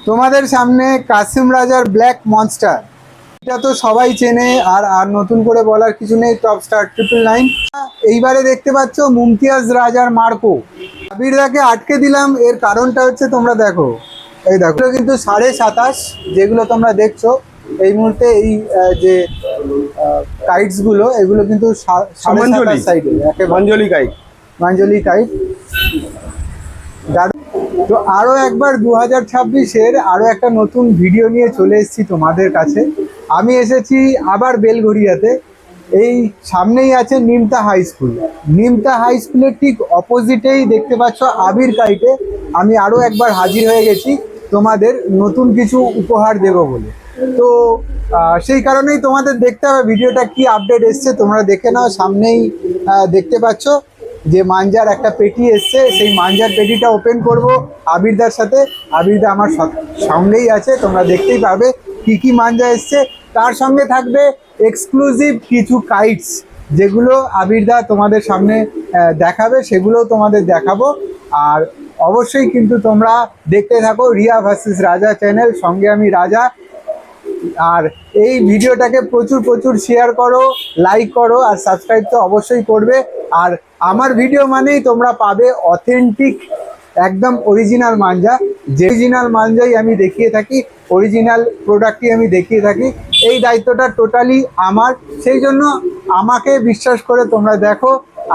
তোমাদের সামনে কাসিম রাজার ব্ল্যাক মনস্টার। এটা তো সবাই চেনে, আর আর নতুন করে বলার কিছু নেই। Top star 999। এইবারে দেখতে পাচ্ছ মুমতিয়াজ রাজার মার্কো। আবিরদাকে আটকে দিলাম, এর কারণটা হচ্ছে তোমরা দেখো, এই দেখো কিন্তু 27.5 যেগুলো তোমরা দেখছো এই মুহূর্তে, এই যে কাইটস গুলো, এগুলো কিন্তু 27.5 সাইডে মাঞ্জলি কাইট। মাঞ্জলি কাইট। তো আরো একবার 2026-এর আরো একটা নতুন ভিডিও নিয়ে চলে এসেছি তোমাদের কাছে। আমি এসেছি আবার বেলঘড়িয়াতে। এই সামনেই আছে Nimta high school. Nimta high স্কুলের ঠিক অপোজিটেই দেখতে পাচ্ছ আবির কাইটে আমি আরো একবার হাজির হয়ে গেছি তোমাদের নতুন কিছু উপহার দেব বলে। তো সেই কারণেই তোমাদের দেখতে হবে ভিডিওটা কি আপডেট এসছে, তোমরা দেখে নাও। সামনেই দেখতে পাচ্ছ যে মাঞ্জার একটা পেটি এসছে, সেই মাঞ্জার পেটিটা ওপেন করব আবিরদার সাথে। আবিরদা আমার সঙ্গেই আছে, তোমরা দেখতেই পাবে কি কি মাঞ্জা এসছে। তার সঙ্গে থাকবে এক্সক্লুসিভ কিছু কাইটস, যেগুলো আবিরদা তোমাদের সামনে দেখাবে, সেগুলোও তোমাদের দেখাবো। আর অবশ্যই কিন্তু তোমরা দেখতে থাকো রিয়া ভার্সেস রাজা চ্যানেল, সঙ্গে আমি রাজা। আর এই ভিডিওটাকে প্রচুর প্রচুর শেয়ার করো, লাইক করো, আর সাবস্ক্রাইব তো অবশ্যই করবে। আর আমার ভিডিও মানেই তোমরা পাবে অথেন্টিক একদম অরিজিনাল মাঞ্জা। যে অরিজিনাল মাঞ্জাই আমি দেখিয়ে থাকি, অরিজিনাল প্রোডাক্টই আমি দেখিয়ে থাকি। এই দায়িত্বটা টোটালি আমার, সেই জন্য আমাকে বিশ্বাস করে তোমরা দেখো।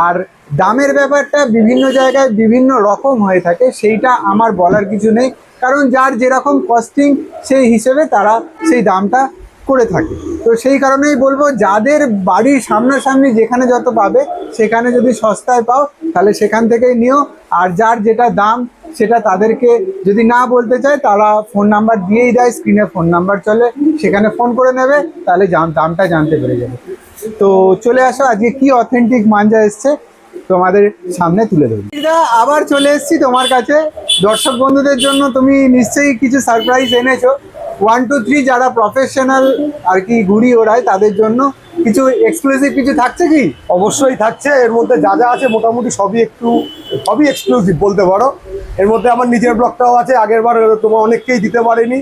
আর দামের ব্যাপারটা বিভিন্ন জায়গায় বিভিন্ন রকম হয়ে থাকে, সেইটা আমার বলার কিছু নেই, কারণ যার যেরকম কস্টিং সেই হিসেবে তারা সেই দামটা করে থাকে। তো সেই কারণেই বলবো, যাদের বাড়ির সামনাসামনি যেখানে যত পাবে সেখানে যদি সস্তায় পাও তাহলে সেখান থেকেই নিও। আর যার যেটা দাম সেটা তাদেরকে যদি না বলতে চায়, তারা ফোন নাম্বার দিয়েই দেয়, স্ক্রিনে ফোন নাম্বার চলে, সেখানে ফোন করে নেবে, তাহলে দামটা জানতে পেরে যাবে। তো চলে আসো, আজকে কি অথেন্টিক মাঞ্জা এসছে তোমাদের সামনে তুলে দেবো। আবার চলে এসেছি তোমার কাছে দর্শক বন্ধুদের জন্য। তুমি নিশ্চয়ই কিছু সারপ্রাইজ এনেছো। 1 2 3 যারা প্রফেশনাল আর কি ঘুড়ি ওড়ায় তাদের জন্য কিছু এক্সক্লুসিভ কিছু থাকছে কি? অবশ্যই থাকছে। এর মধ্যে যা যা আছে মোটামুটি সবই এক্সক্লুসিভ বলতে পারো। এর মধ্যে আমার নিজের ব্লগটাও আছে, আগের বার তোমার অনেককেই দিতে পারিনি,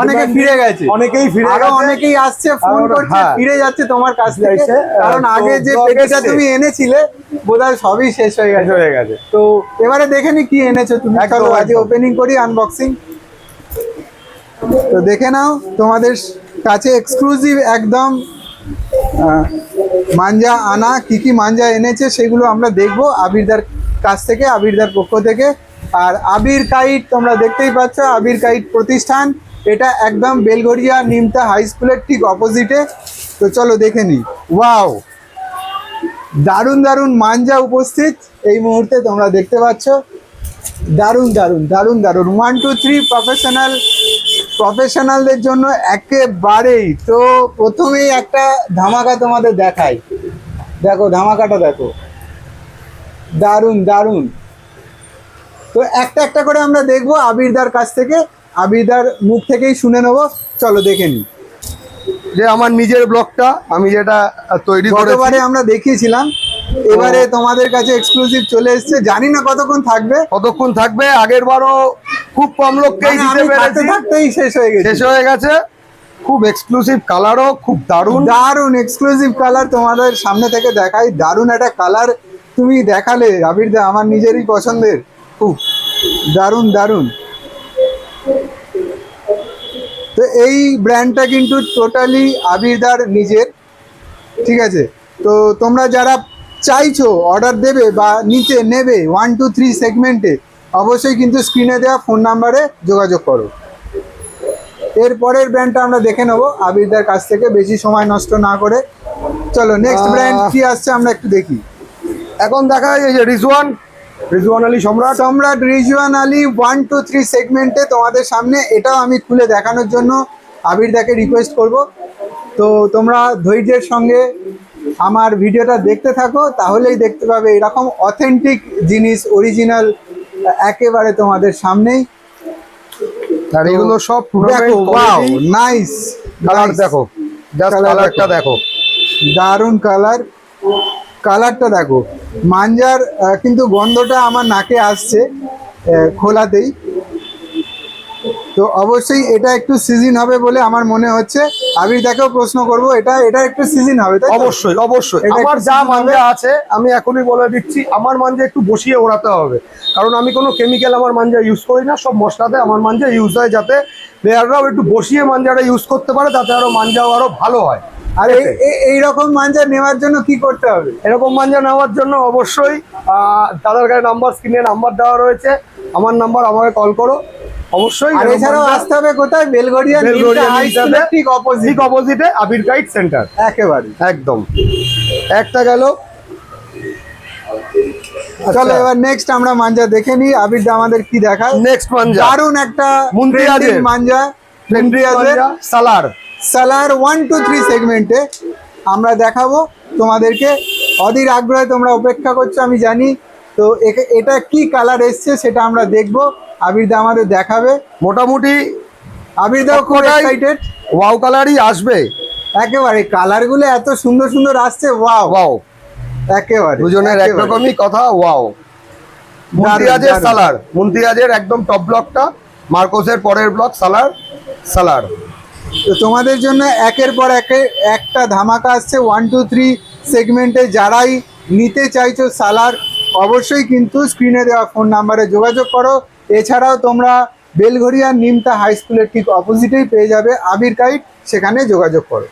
অনেকে ফিরে গেছে, অনেকেই ফিরে আরো গেছে, অনেকেই আসছে, ফোন করছে, হ্যাঁ, ফিরে যাচ্ছে তোমার কাছ থেকে। কারণ আগে যে পেটিটা তুমি এনেছিলে বোধহয় সবই শেষ হয়ে গেছে। তো এবারে দেখে নি কি এনেছো তুমি। চলো আজকে ওপেনিং করি, আনবক্সিং। তো দেখে নাও, তোমাদের কাছে এক্সক্লুসিভ একদম মাঞ্জা আনা। কি কি মাঞ্জা এনেছে সেগুলো আমরা দেখবো আবিরদার কাছ থেকে, আবিরদার পক্ষ থেকে। আর আবির কাইট তোমরা দেখতেই পাচ্ছ, আবির কাইট প্রতিষ্ঠান, এটা একদম বেলঘড়িয়া নিমতা হাই স্কুলের ঠিক অপোজিটে। তো চলো দেখে নিই। ওয়াও, দারুণ দারুণ মাঞ্জা উপস্থিত এই মুহূর্তে তোমরা দেখতে পাচ্ছ। দারুণ দারুণ দারুণ দারুণ 1 2 3 প্রফেশনালদের জন্য একেবারেই। তো প্রথমেই একটা ধামাকা তোমাদের দেখাই, দেখো ধামাকাটা দেখো, দারুণ দারুণ। তো একটা একটা করে আমরা দেখবো আবিরদার কাছ থেকে, আবিরদার মুখ থেকেই শুনে নেবো। চলো দেখে নিই। যে আমার নিজের ব্লগটা আমি যেটা তৈরি করেছি, গতবারে আমরা দেখিয়েছিলাম, এবারে তোমাদের কাছে এক্সক্লুসিভ চলে এসেছে। জানি না কতক্ষণ থাকবে। আগের বারও খুব কম লোককেই দিতে পেরেছি, থাকতেই শেষ হয়ে গেছে। খুব এক্সক্লুসিভ কালারও খুব দারুণ দারুণ এক্সক্লুসিভ কালার তোমাদের সামনে থেকে দেখাই। দারুণ একটা কালার তুমি দেখালে আবিরদা, আমার নিজেরই পছন্দের, খুব দারুণ দারুণ। তো এই ব্র্যান্ডটা কিন্তু টোটালি আবিরদার নিজের, ঠিক আছে? তো তোমরা যারা চাইছো অর্ডার দেবে বা নিচে নেবে 1 2 3 সেগমেন্টে, অবশ্যই কিন্তু স্ক্রিনে দেওয়া ফোন নাম্বারে যোগাযোগ করো। এরপরের ব্র্যান্ডটা আমরা দেখে নেবো আবিরদার কাছ থেকে, বেশি সময় নষ্ট না করে। চলো নেক্সট ব্র্যান্ড কি আসছে আমরা একটু দেখি। এখন দেখা যায় যে রিজওয়ান আলী সম্রাট রিজওয়ান আলী 1 2 3 সেগমেন্টে তোমাদের সামনে। এটাও আমি খুলে দেখানোর জন্য আবিরদাকে রিকোয়েস্ট করব। তো তোমরা ধৈর্যের সঙ্গে আমার ভিডিওটা দেখতে থাকো, তাহলেই দেখতে পাবে এরকম অথেন্টিক জিনিস, অরিজিনাল একেবারে তোমাদের সামনেই। আর এগুলো সব দেখো, ওয়াও নাইস কালার, দেখো জাস্ট কালারটা দেখো, দারুণ কালারটা দেখো। মাঞ্জার কিন্তু গন্ধটা আমার নাকে আসছে খোলাতেই। তো অবশ্যই এটা একটু সিজন হবে বলে আমার মনে হচ্ছে। আবিরদাকেও প্রশ্ন করব, এটা একটু সিজন হবে তাই তো? অবশ্যই অবশ্যই। এটা আমার একটু যা season মাঞ্জা হবে। আছে আমি এখনই বলে দিচ্ছি, আমার মাঞ্জা একটু বসিয়ে ওড়াতে হবে, কারণ আমি কোনো কেমিক্যাল আমার মাঞ্জা ইউজ করি না, সব মশলাতে আমার মাঞ্জা ইউজ হয়, যাতে প্লেয়াররাও একটু বসিয়ে মাঞ্জাটা ইউজ করতে পারে, তাতে আরো মাঞ্জাও আরো ভালো হয়। আর এইরকম মাঞ্জা নেওয়ার জন্য কি করতে হবে? এরকম মাঞ্জা নেওয়ার জন্য অবশ্যই দাদার গায়ে নাম্বার, স্ক্রিনে নাম্বার দেওয়া রয়েছে, আমার নাম্বার, আমাকে কল করো অবশ্যই। আর এছাড়াও আসতে হবে কোথায়? বেলঘড়িয়া হাই স্কুলের ঠিক অপোজিটে আবির গাইড সেন্টার, একেবারে একদম। একটা গেল। চলো এবার নেক্সট আমরা মাঞ্জা দেখে নিই, আবিরদা আমাদের কি দেখায়। নেক্সট মাঞ্জা দারুন একটা মুন্তিয়াজের মাঞ্জা, সালার সালার 1 2 3 সেগমেন্টে আমরা দেখাবো তোমাদেরকে। অধীর আগ্রহে তোমরা অপেক্ষা করছো আমি জানি। তো এটা কি কালার এসছে সেটা আমরা দেখবো, আবিরদা আমাদের দেখাবে। মোটামুটি আবিরদাও খুব এক্সাইটেড। ওয়াও কালারই আসবে একেবারে কালার গুলো এত সুন্দর সুন্দর আসছে, ওয়াও ওয়াও, একেবারে দুজনের একরকমই কথা, ওয়াও। মুন্তিয়াজের সালার, মুন্তিয়াজের একদম টপ ব্লকটা, মার্কোসের পরের ব্লক সালার, সালার। তো তোমাদের জন্য একের পর একটা ধামাকা আসছে 1 2 3 সেগমেন্টে। যারাই নিতে চাইছো সালার, অবশ্যই কিন্তু স্ক্রিনে দেওয়া ফোন নাম্বারে যোগাযোগ করো। এছাড়াও তোমরা বেলঘড়িয়া নিমতা হাই স্কুলের ঠিক অপোজিটেই পেয়ে যাবে আবির গাইড, সেখানে যোগাযোগ করো।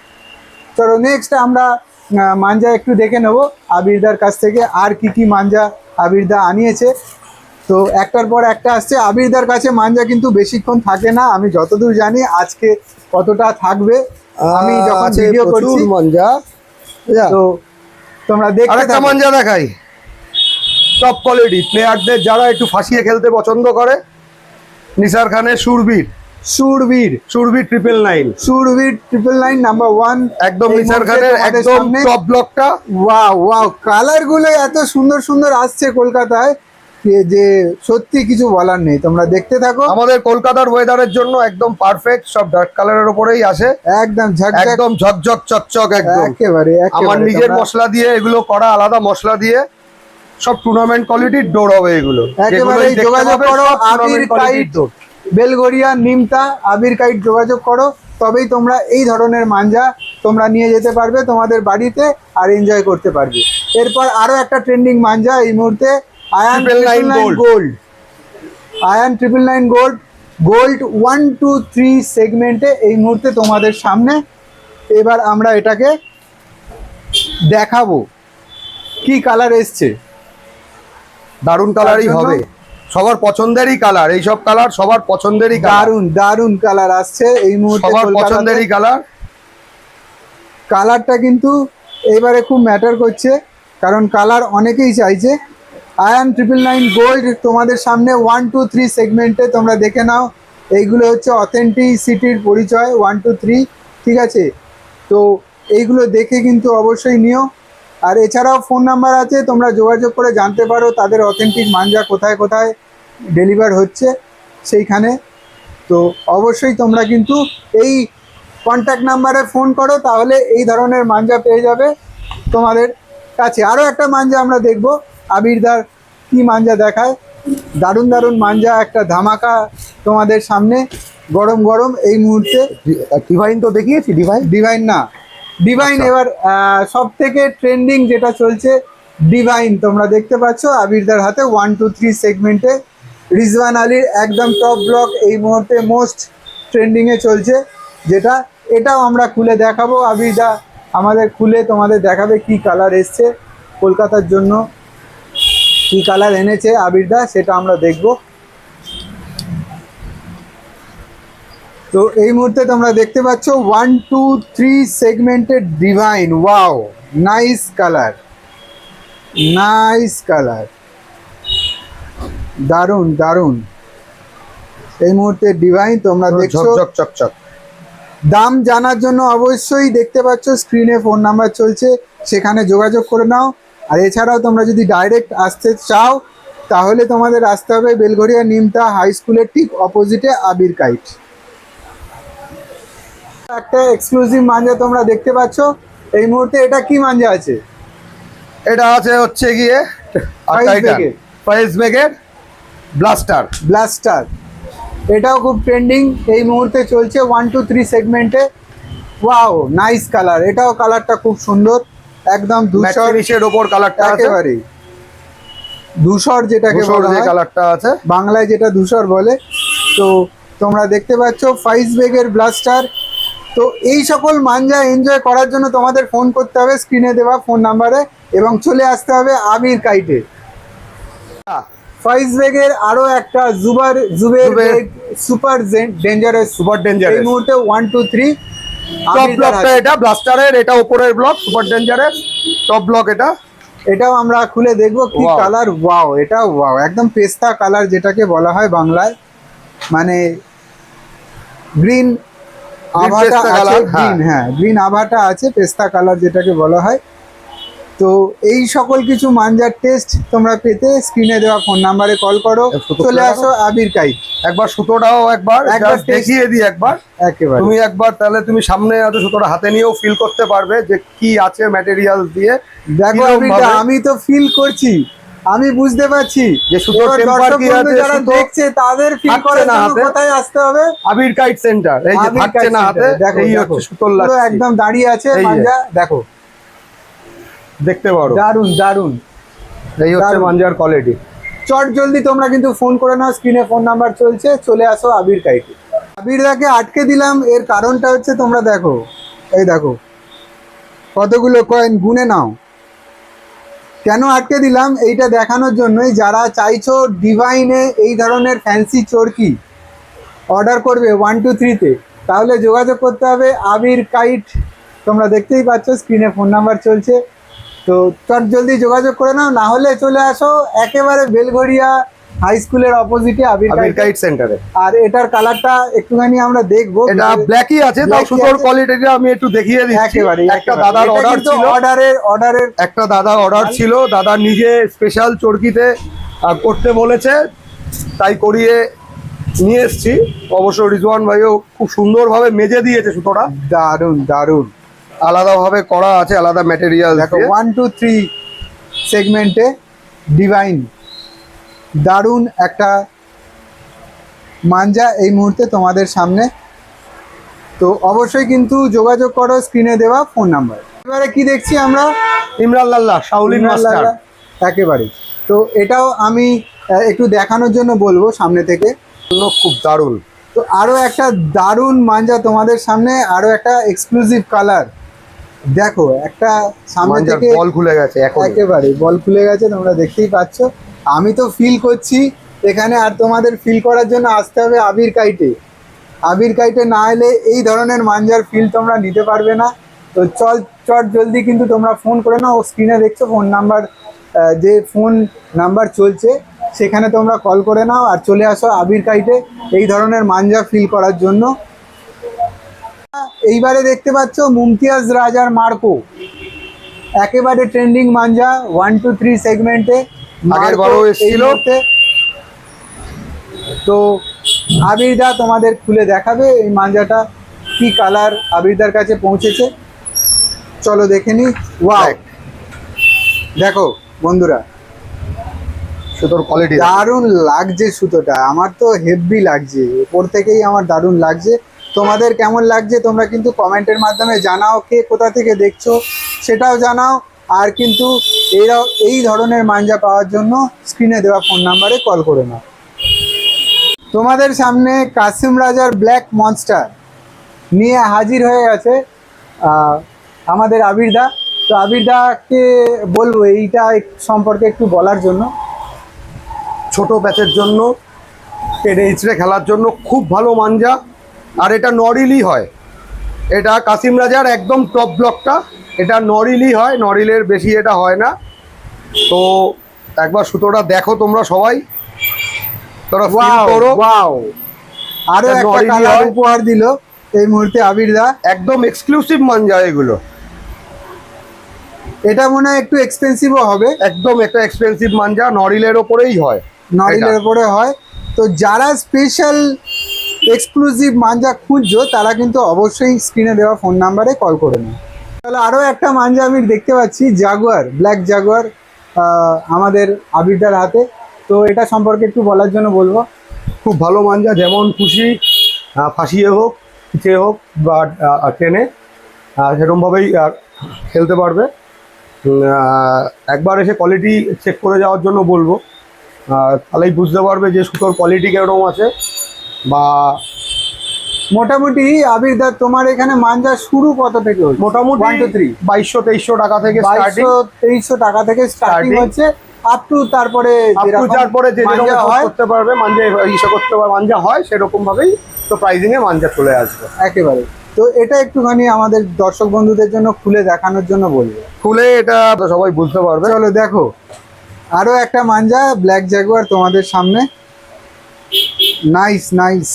চলো নেক্সট আমরা মাঞ্জা একটু দেখে নেব আবিরদার কাছ থেকে, আর কি কি মাঞ্জা আবিরদা আনিয়েছে। তো একটার পর একটা আসছে। আবিরদার কাছে মাঞ্জা কিন্তু বেশিক্ষণ থাকে না, আমি যতদূর জানি। আজকে কতটা থাকবে আমি যখন ভিডিও করছি মাঞ্জা, তো তোমরা দেখতে আরেকটা থাকো। মাঞ্জা দেখাই, টপ কোয়ালিটি, প্লেয়ারদের যারা একটু ফাঁসিয়ে খেলতে পছন্দ করে, নিসার খানের সুরবীর, সুরবীর সুরবীর 999, সুরবীর 999 নাম্বার 1 একদম নিসার খানের একদম টপ ব্লকটা। ওয়াও ওয়াও, কালার গুলো এত সুন্দর সুন্দর আসছে কলকাতায় যে সত্যি কিছু বলার নেই। তোমরা দেখতে থাকো। আমাদের কলকাতার ওয়েদারের জন্য একদম পারফেক্ট, সব ডার্ক কালারের উপরেই আসে, একদম ঝকঝক, একদম ঝকঝক চকচক, একদম একেবারে আমার নিজের মশলা দিয়ে এগুলো করা, আলাদা মশলা দিয়ে, সব টুর্নামেন্ট কোয়ালিটির ডোর হবে এগুলো। একেবারে যোগাযোগ করো আবির কাইট, বেলঘড়িয়া নিমতা আবির কাইট, যোগাযোগ করো। তবেই তোমরা এই ধরনের মাঞ্জা তোমরা নিয়ে যেতে পারবে তোমাদের বাড়িতে আর এনজয় করতে পারবে। এরপর আরো একটা ট্রেন্ডিং মাঞ্জা এই মুহূর্তে, Ayaan 999 gold, Ayaan 999 gold, gold 1 2 3 সেগমেন্টে এই মুহূর্তে তোমাদের সামনে। এবার আমরা এটাকে দেখাবো কি কালার এসছে। দারুণ কালারই হবে, সবার পছন্দেরই কালার, এইসব কালার সবার পছন্দেরই কালার, দারুন দারুন কালার আসছে এই মুহূর্তে সবার কলকাতাতে। পছন্দেরই কালার। কালারটা কিন্তু এবারে খুব ম্যাটার করছে, কারণ কালার অনেকেই চাইছে। আয়ান 999 গোল্ড তোমাদের সামনে 1 2 3 সেগমেন্টে তোমরা দেখে নাও। এইগুলো হচ্ছে অথেন্টিসিটির পরিচয় 1 2 3, ঠিক আছে? তো এইগুলো দেখে কিন্তু অবশ্যই নিও। আর এছাড়াও ফোন নাম্বার আছে, তোমরা যোগাযোগ করে জানতে পারো তাদের অথেন্টিক মাঞ্জা কোথায় কোথায় ডেলিভার হচ্ছে সেইখানে। তো অবশ্যই তোমরা কিন্তু এই কন্ট্যাক্ট নাম্বারে ফোন করো, তাহলে এই ধরনের মাঞ্জা পেয়ে যাবে তোমাদের কাছে। আরও একটা মাঞ্জা আমরা দেখব, আবিরদার কি মাঞ্জা দেখায়। দারুণ দারুণ মাঞ্জা, একটা ধামাকা তোমাদের সামনে গরম গরম এই মুহূর্তে। ডিভাইন তো দেখিয়েছি, ডিভাইন না, ডিভাইন এবার সব থেকে ট্রেন্ডিং যেটা চলছে ডিভাইন তোমরা দেখতে পাচ্ছ আবিরদার হাতে 1 2 3 সেগমেন্টে। রিজওয়ান আলীর একদম টপ ব্লক এই মুহূর্তে মোস্ট ট্রেন্ডিংয়ে চলছে, যেটা এটাও আমরা খুলে দেখাবো। আবিরদা আমাদের খুলে তোমাদের দেখাবে কি কালার এসছে কলকাতার জন্য, কি কালার এনেছে আবিরদা সেটা আমরা দেখব। তো এই মুহূর্তে তোমরা দেখতে পাচ্ছ 1 2 3 segmented divine. Wow, nice colour, nice colour, দারুন দারুন। এই মুহূর্তে ডিভাইন তোমরা দেখছো। চকচক। দাম জানার জন্য অবশ্যই দেখতে পাচ্ছ স্ক্রিনে ফোন নাম্বার চলছে, সেখানে যোগাযোগ করে নাও। আর এছাড়াও তোমরা যদি ডাইরেক্ট আসতে চাও তাহলে তোমাদের আসতে হবে বেলঘড়িয়া নিমতা হাই স্কুলের ঠিক অপোজিটে আবির কাইট। একটা এক্সক্লুসিভ মাঞ্জা তোমরা দেখতে পাচ্ছ এই মুহূর্তে। এটা কি মাঞ্জা আছে? এটা আছে হচ্ছে গিয়ে ফাইজ বেগের ব্লাস্টার। ব্লাস্টার এটাও খুব ট্রেন্ডিং এই মুহূর্তে চলছে 1-2-3 সেগমেন্টে। ওয়াও, নাইস কালার, এটাও কালারটা খুব সুন্দর, একদম ধূসর ফিনিশের ওপর কালারটা আছে, একেবারে ধূসর যেটাকে ধূসর বলা যে হয়, কালারটা আছে বাংলায় যেটা ধূসর বলে। তো তোমরা দেখতে পাচ্ছ ফাইজবেগের ব্লাস্টার। তো এই সকল মাঞ্জা এনজয় করার জন্য তোমাদের ফোন করতে হবে স্ক্রিনে দেওয়া ফোন নাম্বারে এবং চলে আসতে হবে আবির কাইটে। ফাইজবেগের আরো একটা জুবের সুপার ডেঞ্জারাস, সুপার এই ডেঞ্জারাস। মুহূর্তে 1-2-3 টপ ব্লকটা এটা ব্লাস্টারের, এটা উপরের block super dangerous top block এটা। এটাও আমরা খুলে দেখবো কি Wow. কালার। ওয়াও, এটা ওয়াও, একদম পেস্তা কালার যেটাকে বলা হয় বাংলায়, মানে গ্রিন আভাটা পেস্তা আছে, কালার, গ্রিন, হ্যাঁ গ্রিন আভাটা আছে, পেস্তা কালার যেটাকে বলা হয়। তো এই সকল কিছু মাঞ্জার টেস্ট তোমরা পেতে স্ক্রিনে দেওয়া ফোন নাম্বারে কল করো, সুতো চলে খুলে আসো আবির কাইট। একবার সুতোটাও একবার একবার just দেখিয়ে দিই একবার। একেবারে তুমি একবার তাহলে তুমি সামনে হয়তো সুতোটা হাতে নিয়েও ফিল করতে পারবে যে কি আছে ম্যাটেরিয়াল দিয়ে। দেখো কিরকম আবিরটা, ভাবে- আমি তো ফিল করছি, আমি বুঝতে পারছি যে সুতোর এবার টেম্পার দর্শক কি বন্ধু আছে, যারা সুতো দেখছে তাদের ফিল থাকছে করার না জন্য হাতে। কোথায় আসতে হবে? আবির কাইট সেন্টার, এই যে আবির থাকছে কাইট না হাতে, সেন্টারে। দেখো, এই দেখো, হচ্ছে সুতোর পুরো লাচ্ছি। একদম দাঁড়িয়ে আছে এই যে। মাঞ্জা, দেখো দেখতে পারো, দারুন দারুন। এই হচ্ছে দারুণ। মাঞ্জার কোয়ালিটি। চট জলদি তোমরা কিন্তু ফোন করে নাও, স্ক্রিনে ফোন নাম্বার চলছে, চলে আসো আবির কাইটে। আবিরদাকে আটকে দিলাম, এর কারণটা হচ্ছে তোমরা দেখো, এই দেখো কতগুলো কয়েন, গুনে নাও। কেন আটকে দিলাম এইটা দেখানোর জন্যই, যারা চাইছো ডিভাইনে এই ধরনের ফ্যান্সি চরকি অর্ডার করবে 1-2-3-তে, তাহলে যোগাযোগ করতে হবে আবির কাইট। তোমরা দেখতেই পাচ্ছ স্ক্রিনে ফোন নাম্বার চলছে, তো চট জলদি যোগাযোগ করে নাও, না হলে চলে আসো একেবারে বেলঘড়িয়া হাই স্কুলের অপোজিটে আবির আবির কাইট। কাইট সেন্টারে। আর এটার কালারটা একটুখানি আমরা দেখবো, এটা ব্ল্যাকই আছে, তাও Black-ই সুতোর আছে। কোয়ালিটিটা আমি একটু দেখিয়ে দিচ্ছি। একেবারে একটা দাদার অর্ডার ছিল, অর্ডারের একটা দাদার অর্ডার ছিল, দাদা নিজে স্পেশাল চরকিতে করতে বলেছে, তাই করিয়ে নিয়ে এসছি। অবশ্য রিজওয়ান ভাইও খুব সুন্দরভাবে মেজে দিয়েছে সুতোটা, দারুন দারুন। আলাদাভাবে করা আছে, আলাদা ম্যাটেরিয়াল। দেখো 1-2-3 সেগমেন্টে ডিভাইন, দারুণ একটা মাঞ্জা এই মুহূর্তে তোমাদের সামনে। তো অবশ্যই কিন্তু যোগাযোগ করো স্ক্রিনে দেওয়া ফোন নাম্বার। এবারে কি দেখছি আমরা, ইমরান লাল্লা শাওলিন মাস্টার। একেবারে। তো এটাও আমি একটু দেখানোর জন্য বলবো সামনে থেকে। খুব দারুণ। তো আরো একটা দারুণ মাঞ্জা তোমাদের সামনে, আরো একটা এক্সক্লুসিভ কালার। দেখো একটা সামনে মাঞ্জার থেকে বল খুলে গেছে এখন। একেবারে বল খুলে গেছে, তোমরা দেখতেই পাচ্ছ। আমি তো ফিল করছি এখানে, আর তোমাদের ফিল করার জন্য আসতে হবে আবির কাইটে। আবির কাইটে না এলে এই ধরনের মাঞ্জার ফিল তোমরা নিতে পারবে না। তো চট জলদি কিন্তু তোমরা ফোন করে নাও, স্ক্রিনে দেখছো ফোন নাম্বার, যে ফোন নাম্বার চলছে সেখানে তোমরা কল করে নাও আর চলে আসো আবির কাইটে এই ধরনের মাঞ্জা ফিল করার জন্য। এইবারে দেখতে পাচ্ছ মুমতিয়াজ রাজার মার্কো, একেবারে ট্রেন্ডিং মাঞ্জা 1-2-3 সেগমেন্টে। আগের বারও এসেছিল। তো আবিরদা তোমাদের খুলে দেখাবে এই মাঞ্জাটা কি কালার আবিরদার কাছে পৌঁছেছে, চলো দেখে নি। ওয়াও, দেখো বন্ধুরা সুতোর কোয়ালিটি দারুণ লাগছে সুতোটা, আমার তো হেভি লাগছে, ওপর থেকেই আমার দারুণ লাগছে। তোমাদের কেমন লাগছে তোমরা কিন্তু কমেন্টের মাধ্যমে জানাও, কে কোথা থেকে দেখছো সেটাও জানাও। আর কিন্তু এই ধরনের মাঞ্জা পাওয়ার জন্য স্ক্রিনে দেওয়া ফোন নাম্বারে কল করে নাও। তোমাদের সামনে কাসিম রাজার ব্ল্যাক মনস্টার নিয়ে হাজির হয়ে গেছে আমাদের আবিরদা। তো আবিরদাকে বলবো এইটা সম্পর্কে একটু বলার জন্য। ছোট ব্যাচের জন্য, টেনে ইচড়ে খেলার জন্য খুব ভালো মাঞ্জা। আর এটা নরিলি হয়, এটা কাসিম রাজার একদম টপ ব্লকটা, এটা নরিলি হয়, নরিলের বেশি এটা হয় না। তো একবার সুতোটা দেখো তোমরা সবাই, তোরা ফিল করো। ওয়াও, আরো এটা একটা নরিলি কালার হয়। উপহার দিল এই মুহূর্তে আবিরদা। একদম এক্সক্লুসিভ মাঞ্জা এগুলো, এটা মনে হয় একটু এক্সপেন্সিভও হবে, একদম একটা এক্সপেন্সিভ মাঞ্জা, নরিলের ওপরেই হয়, নরিলের এটা। উপরে হয়। তো যারা স্পেশাল এক্সক্লুসিভ মাঞ্জা খুঁজছো তারা কিন্তু অবশ্যই স্ক্রিনে দেওয়া ফোন নাম্বারে কল করে নাও। তাহলে আরও একটা মাঞ্জা আমি দেখতে পাচ্ছি, জাগুয়ার, ব্ল্যাক জাগুয়ার আমাদের আবিরদার হাতে। তো এটা সম্পর্কে একটু বলার জন্য বলবো। খুব ভালো মাঞ্জা, যেমন খুশি ফাঁসিয়ে হোক, পিছিয়ে হোক বা ট্রেনে সেরকমভাবেই খেলতে পারবে। একবার এসে কোয়ালিটি চেক করে যাওয়ার জন্য বলবো, তাহলেই বুঝতে পারবে যে সুতোর কোয়ালিটি কিরকম আছে। বা মোটামুটি আবির দা তোমার এখানে মাঞ্জা শুরু কত থেকে হচ্ছে? মোটামুটি 1 to 3 2200-2300 টাকা থেকে স্টার্টিং, 2200-2300 টাকা থেকে স্টার্টিং হচ্ছে, আপ টু তারপরে তারপরে যে মাঞ্জা যেরকম হয় করতে পারবে, মাঞ্জা ইসে করতে পারবে, মাঞ্জা হয় সেরকম ভাবেই তো প্রাইজিং এ মাঞ্জা চলে আসবে একেবারে। তো এটা একটুখানি আমাদের দর্শক বন্ধুদের জন্য খুলে দেখানোর জন্য বলবো। খুলে, এটা তো সবাই বুঝতে পারবে। চলো দেখো, আরো একটা মাঞ্জা ব্ল্যাক জাগুয়ার তোমাদের সামনে। Nice nice.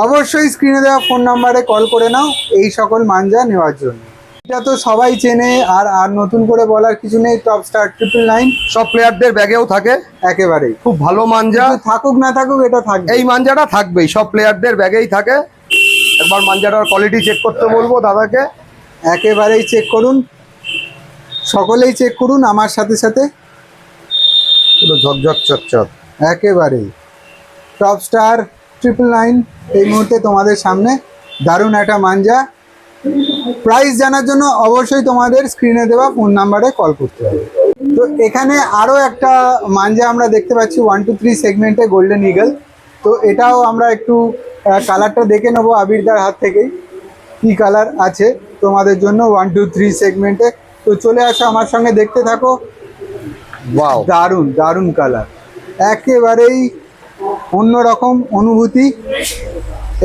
অবশ্যই স্ক্রিনে দেওয়া ফোন নাম্বারে কল করে নাও এই সকল মাঞ্জা নেওয়ার জন্য। এটা তো সবাই চেনে, আর আর নতুন করে বলার কিছু নেই। টপ স্টার 999 সব প্লেয়ারদের ব্যাগেও থাকে, একেবারেই। খুব ভালো মাঞ্জা, কিন্তু থাকুক না থাকুক এটা থাকবে। এই মাঞ্জাটা থাকবেই, সব প্লেয়ারদের ব্যাগেই থাকে। একবার মাঞ্জাটার কোয়ালিটি চেক করতে বলবো দাদাকে। একেবারেই চেক করুন, সকলেই চেক করুন আমার সাথে সাথে। পুরো ঝকঝক চকচক, একেবারেই টপ স্টার 999 এই মুহূর্তে তোমাদের সামনে। দারুণ একটা মাঞ্জা। প্রাইস জানার জন্য অবশ্যই তোমাদের স্ক্রিনে দেওয়া ফোন নাম্বারে কল করতে হবে। তো এখানে আরও একটা মাঞ্জা আমরা দেখতে পাচ্ছি 1 to 3 সেগমেন্টে, গোল্ডেন ইগল। তো এটাও আমরা একটু কালারটা দেখে নেবো আবিরদার হাত থেকেই, কী কালার আছে তোমাদের জন্য 1 to 3 সেগমেন্টে। তো চলে আসো আমার সঙ্গে, দেখতে থাকো। ওয়াও, দারুণ দারুণ কালার, একেবারেই অন্যরকম অনুভূতি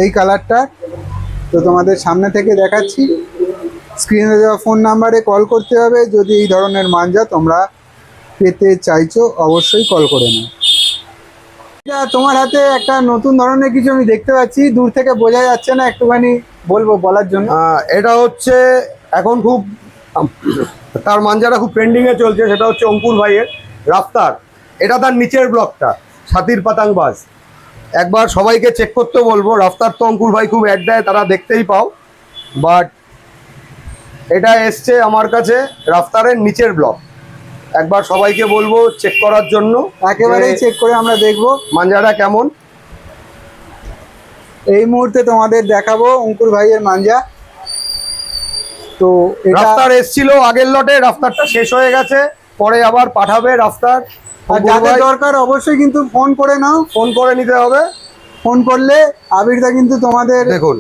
এই কালারটা। তো তোমাদের সামনে থেকে দেখাচ্ছি। স্ক্রিনে দেওয়া ফোন নাম্বারে কল করতে হবে যদি এই ধরনের মাঞ্জা তোমরা পেতে চাইছো, অবশ্যই কল করে নাও। এটা তোমার হাতে একটা নতুন ধরনের কিছু আমি দেখতে পাচ্ছি, দূর থেকে বোঝা যাচ্ছে না, একটুখানি বলার জন্য। এটা হচ্ছে এখন খুব তার মাঞ্জাটা খুব ট্রেন্ডিং এ চলছে, সেটা হচ্ছে অঙ্কুর ভাইয়ের রাফতার। এটা তার নিচের ব্লকটা, ছাতির পাতাংবাজ। একবার সবাইকে চেক করতে বলবো। রাফতার তো অঙ্কুর ভাই খুব অ্যাড দেয়, তারা দেখতেই পাও। বাট এটা এসছে আমার কাছে রাফতারের নিচের ব্লক। একবার সবাইকে বলবো চেক করার জন্য, একেবারেই চেক করে আমরা দেখবো মাঞ্জাটা কেমন। এই মুহূর্তে তোমাদের দেখাবো অঙ্কুর ভাইয়ের মাঞ্জা। তো এটা রাফতার এসছিল আগের লটে, রাফতারটা শেষ হয়ে গেছে, পরে আবার পাঠাবে রাফতার। আর যাদের দরকার অবশ্যই কিন্তু ফোন করে নাও, ফোন করে নিতে হবে। ফোন করলে আবিরদা কিন্তু তোমাদের দেখুন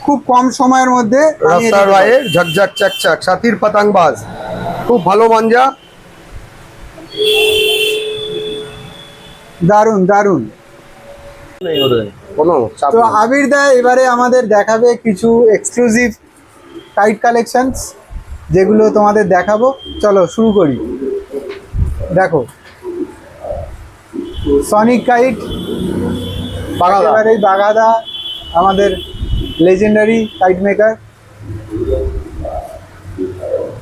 খুব কম সময়ের মধ্যে আনিয়ে রাফতার দিতে ভাইয়ের ঝকঝক চকচক সাথীর পাতাংবাজ, খুব ভালো মাঞ্জা। দারুণ দারুণ। কোনো চাপ তো নেই। আবিরদা এবারে আমাদের দেখাবে কিছু এক্সক্লুসিভ কাইট কালেকশনস, যেগুলো তোমাদের দেখাবো। চলো শুরু করি। দেখো সনিক কাইট, বাগাদা। এবারে বাগাদা, আমাদের লেজেন্ডারি কাইট মেকার।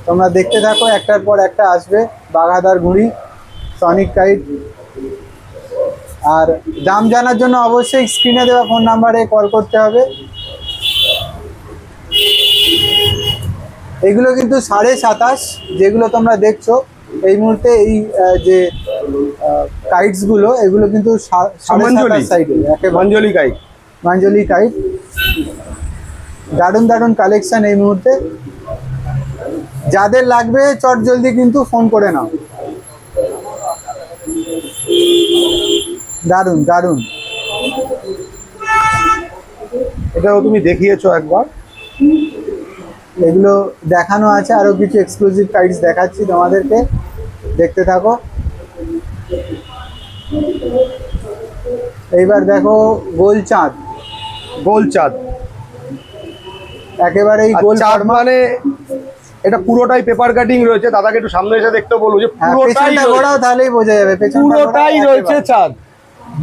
তোমরা দেখতে থাকো, একটার পর একটা আসবে বাগাদার ঘুড়ি, সনিক কাইট। আর দাম জানার জন্য অবশ্যই স্ক্রিনে দেওয়া ফোন নাম্বারে কল করতে হবে। এগুলো কিন্তু 27.5, যেগুলো তোমরা দেখছো এই মুহূর্তে, এই যে কাইটসগুলো, এগুলো কিন্তু 27.5 সাইডে, মঞ্জলি কাইট। মাঞ্জলি কাইট। দারুণ দারুণ কালেকশন এই মুহূর্তে। যাদের লাগবে চট জলদি কিন্তু ফোন করে নাও। দারুণ দারুণ। এটাও তুমি দেখিয়েছো একবার। এগুলো দেখানো আছে, আরো কিছু এক্সক্লুসিভ কাইটস দেখাচ্ছি তোমাদেরকে, দেখতে থাকো। এইবার দেখো গোল চাঁদ, গোল চাঁদ। একেবারেই গোল চাঁদ মানে এটা পুরোটাই পেপার কাটিং রয়েছে। দাদাকে একটু সামনে এসে দেখতে বলবো যে পুরোটাই পেছনটা ঘোরাও, তাহলেই বোঝা যাবে। পুরোটাই রয়েছে চাঁদ,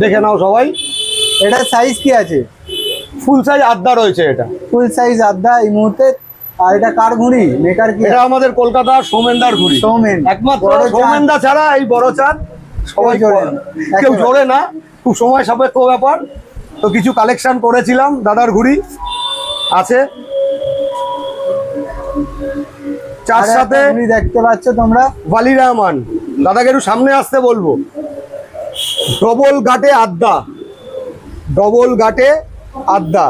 দেখে নাও সবাই। এটা সাইজ কি আছে? ফুল সাইজ আড্ডা রয়েছে, এটা ফুল সাইজ আড্ডা এই মুহূর্তে। আর এটা কার ঘুড়ি, মেকার কি? এটা আমাদের কলকাতার সৌমেনদার ঘুড়ি। সৌমেন, একমাত্র বড় চাঁদ। সৌমেনদা ছাড়া এই বড় চাঁদ সবাই জোরে না। কেউ একেবারে। জোরে না, খুব সময় সাপেক্ষ ব্যাপার। তো কিছু কালেকশন করেছিলাম, দাদার ঘুড়ি আছে। চার আর সাথে একটা ঘুড়ি দেখতে পাচ্ছ তোমরা, ওয়ালি রহমান। দাদাকে একটু সামনে আসতে বলবো। ডবল গাটে আড্ডা, ডবল গাটে আড্ডা,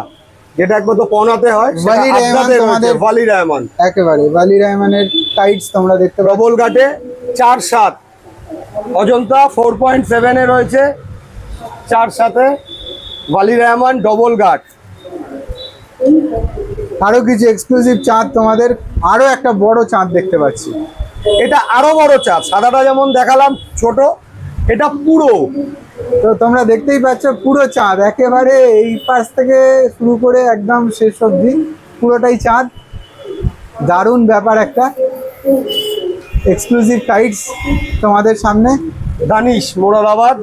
যেটা একমাত্র পনাতে হয় ওয়ালি রহমান তোমাদের ওয়ালি রহমান, একেবারে ওয়ালি রহমানের টাইটস তোমরা দেখতে পাচ্ছ। ডবল গাটে 4/7, অজন্তা 4.7 এ রয়েছে 4/7 ওয়ালি রহমান ডবল গাট। আরো কিছু এক্সক্লুসিভ চাঁদ তোমাদের, আরো একটা বড় চাঁদ দেখতে পাচ্ছি। এটা আরো বড় চাঁদ, সাদাটা যেমন দেখালাম ছোট, এটা পুরো। তো তোমরা দেখতেই পাচ্ছ পুরো চাঁদ, একেবারে এই পাশ থেকে শুরু করে একদম শেষ অবধি পুরোটাই চাঁদ। দারুণ ব্যাপার, একটা এক্সক্লুসিভ টাইটস তোমাদের সামনে। দানিশ মোরাদাবাদ,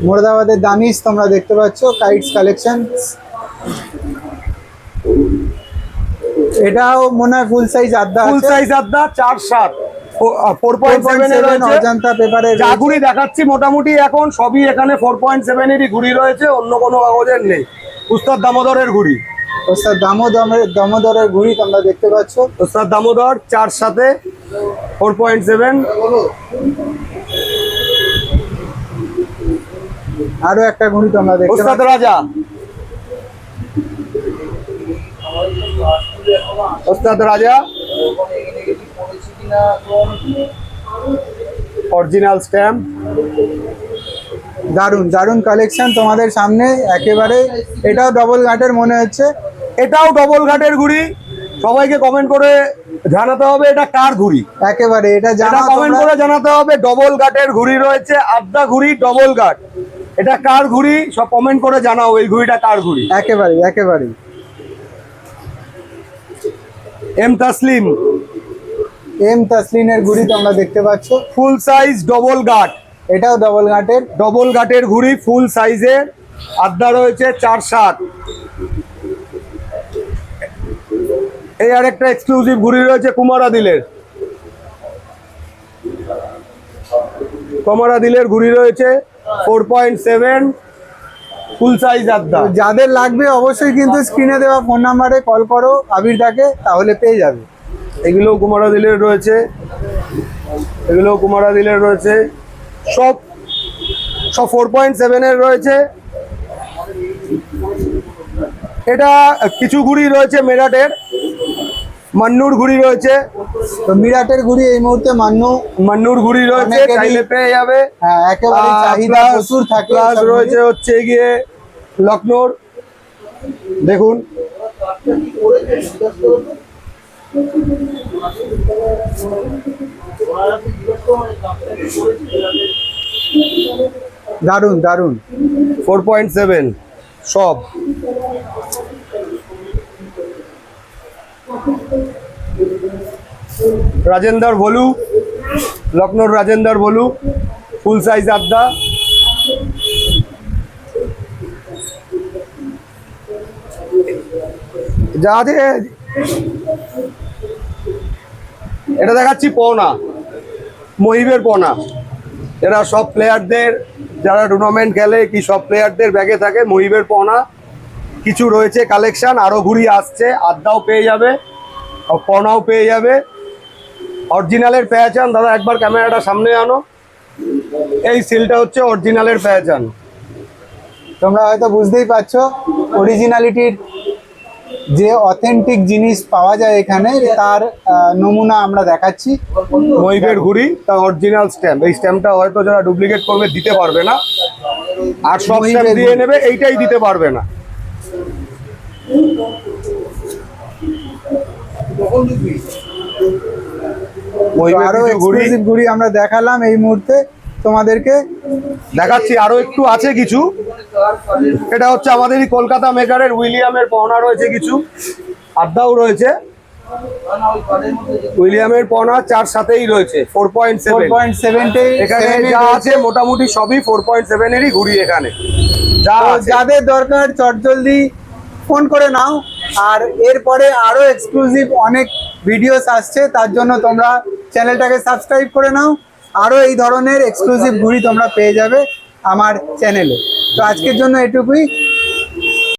মোরাদাবাদের দানিশ তোমরা দেখতে পাচ্ছ টাইটস কালেকশন। এটাও মনে হয় ফুল সাইজ আড্ডা, ফুল সাইজ আড্ডা 4/7 4.7 এর রয়েছে। অজন্তা পেপারের যা ঘুড়ি দেখাচ্ছি মোটামুটি এখন সবই এখানে 4.7 এরই ঘুড়ি রয়েছে, অন্য কোনো কাগজের নেই। উস্তাদ দামোদরের ঘুড়ি, ওস্তাদ দামোদরের ঘুড়ি তোমরা দেখতে পাচ্ছ। উস্তাদ দামোদর 4/7 4.7। আরো একটা ঘুড়ি তোমরা দেখতে উস্তাদ পাচ্ছ। রাজা, উস্তাদ রাজা অরিজিনাল স্ট্যাম্প। দারুণ দারুণ কালেকশন তোমাদের সামনে একেবারে। এটাও ডবল গাটের মনে হচ্ছে। এটাও ডবল ঘাটের ঘুড়ি। সবাইকে কমেন্ট করে জানাতে হবে এটা কার ঘুড়ি, একেবারে এটা এটা কমেন্ট করে জানাতে হবে। ডবল ঘাটের ঘুড়ি রয়েছে, আড্ডা ঘুড়ি ডবল ঘাট, এটা কার ঘুড়ি সব কমেন্ট করে জানাও, এই ঘুড়িটা কার ঘুড়ি। একেবারে একেবারে এম তাসলিম, এম তাসলিনের ঘুড়ি তোমরা দেখতে পাচ্ছ। ফুল সাইজ ডবল ঘাট, এটাও ডবল গাটের। ডবল ঘাটের ঘুড়ি ফুল সাইজের, আড্ডা রয়েছে 4/7। এই আরেকটা এক্সক্লুসিভ ঘুড়ি রয়েছে কুমারাদিলের, কুমারাদিলের ঘুড়ি রয়েছে 4.7 ফুল সাইজ আড্ডা। তো যাদের লাগবে অবশ্যই কিন্তু স্ক্রিনে দেওয়া ফোন নাম্বারে কল করো আবিরদাকে, তাহলে পেয়ে যাবে। এগুলো কুমারাদিলের রয়েছে, এগুলো কুমারাদিলের রয়েছে, সব সব 4.7 এর রয়েছে। এটা কিছু ঘুড়ি রয়েছে মেরাটের, মান্নুর ঘুড়ি রয়েছে, তো মিরাটের ঘুড়ি এই মুহূর্তে মান্নুর ঘুড়ি রয়েছে, অনেকেরই- চাইলে পেয়ে যাবে। হ্যাঁ একেবারে চাহিদা Plus- প্রচুর থাকে। plus সব রয়েছে ঘুড়ি। হচ্ছে গিয়ে লখনৌর, দেখুন দারুণ দারুণ। 4.7 সব। রাজেন্দার ভলু, লখনৌর রাজেন্দার ভলু ফুল সাইজ আড্ডা। যা আছে এটা দেখাচ্ছি পওনা, মহিবের পওনা। এরা সব প্লেয়ারদের, যারা টুর্নামেন্ট খেলে কি সব প্লেয়ারদের ব্যাগে থাকে মহিবের পওনা। কিছু রয়েছে কালেকশন, আরো ঘুড়ি আসছে, আড্ডাও পেয়ে যাবে, পওনাও পেয়ে যাবে। অরিজিনালের পেঁচান দাদা, একবার ক্যামেরাটা সামনে আনো। এই সিলটা হচ্ছে অরিজিনালের পেঁচান। তোমরা হয়তো বুঝতেই পারছো অরিজিনালিটির যে অথেন্টিক জিনিস পাওয়া যায় এখানে, তার নমুনা আমরা দেখাচ্ছি। মহিবের ঘুড়ি তার অরিজিনাল স্ট্যাম্প, এই স্ট্যাম্পটা হয়তো যারা ডুপ্লিকেট করবে দিতে পারবে না, আর সব স্ট্যাম্প দিয়ে নেবে, এইটাই দিতে পারবে না। আরো এক্সক্লুসিভ ঘুড়ি আমরা দেখালাম এই মুহূর্তে তোমাদেরকে। দেখাচ্ছি আরো একটু আছে কিছু। এটা হচ্ছে আমাদেরই কলকাতা মেকারের উইলিয়ামের পওনা রয়েছে, কিছু আড্ডাও রয়েছে। উইলিয়ামের পওনা 4/7 রয়েছে, 4.7 এখানে যা আছে মোটামুটি সবই 4.7 এরই ঘুড়ি এখানে যা আছে। যাদের দরকার চটজলদি ফোন করে নাও। আর এরপরে আরো এক্সক্লুসিভ অনেক ভিডিওস আসছে, তার জন্য তোমরা চ্যানেলটাকে সাবস্ক্রাইব করে নাও। আরো এই ধরনের এক্সক্লুসিভ ঘুড়ি তোমরা পেয়ে যাবে আমার চ্যানেলে। তো আজকের জন্য এটুকুই।